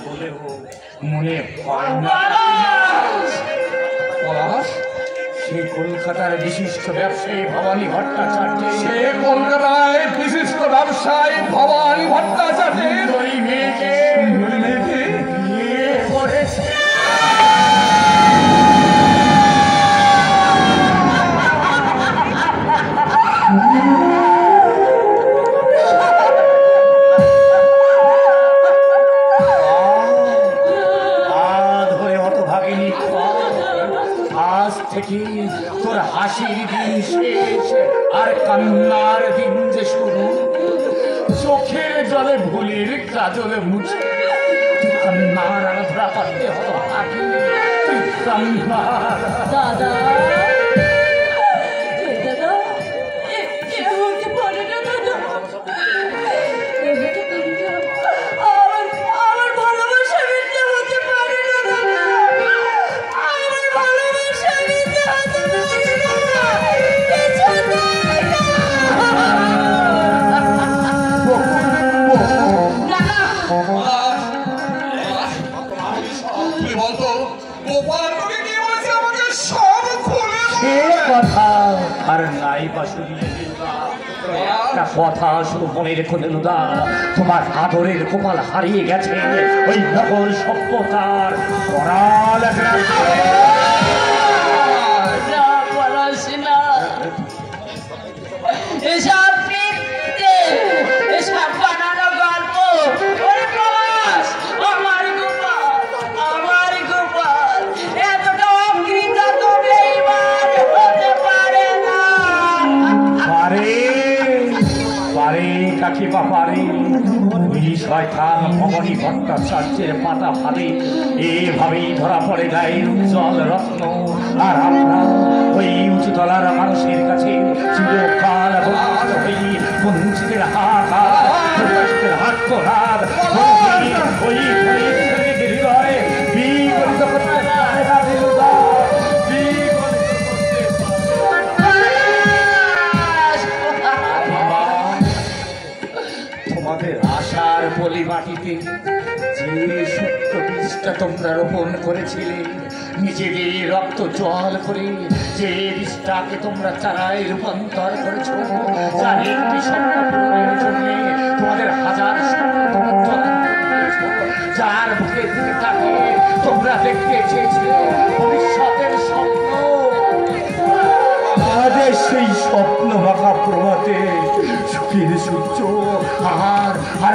বলেও মনে হয় না। সেই কলকাতার বিশিষ্ট ব্যবসায়ী ভবানী ভট্টাচার্য, সে কলকাতায় বিশিষ্ট ব্যবসায়ী ভবানী ভট্টাচার্যের ওই মেয়েকে বিয়ে করেছে। আজ থেকে তোর হাসির দিন শেষ আর কান্নার দিন যে শুরু। চোখের জলে ভুলির কাজলে মুছে তুই কান্নার আরাধনা করতে হতো। তুই কান্নার দাদা আর নাই বা শুনিয়ে একটা কথা শুধু মনে রেখো দেনুদা, তোমার আদরের কপাল হারিয়ে গেছে ওই নগর সভ্যতার করাল। এসব মিথ্যে, এসব বানানো গল্প। ওরে প্রবাস, আমার গোপাল এতটা অকৃত তো বেঈমান হতে পারে না। পারে কাকিমা পারে। ওই শয়তান ভবানী ভট্টাচার্যের পাতা ভাবে এভাবেই ধরা পড়ে গায়ের উজ্জ্বল রত্ন। আর আমরা ওই উঁচুতলার মানুষের কাছে চিরকাল বঞ্চিতের হাত হাত করার ওই হৃদয়ে বিগলিত করতে পারে না। তোমাদের আশার পলি মাটিতে যে সত্য বীজটা তোমরা রোপণ করেছিলে, নিজেদের রক্ত জল করে যে বীজটাকে তোমরা চারায় রূপান্তর করেছো, যার একটি স্বপ্ন পূরণের জন্য তোমাদের হাজার যার বুকের দিকে তাকিয়ে তোমরা দেখতে চেয়েছিলে ভবিষ্যতের স্বপ্ন, সেই স্বপ্ন মাখা প্রভাতে সুখের সূর্য আর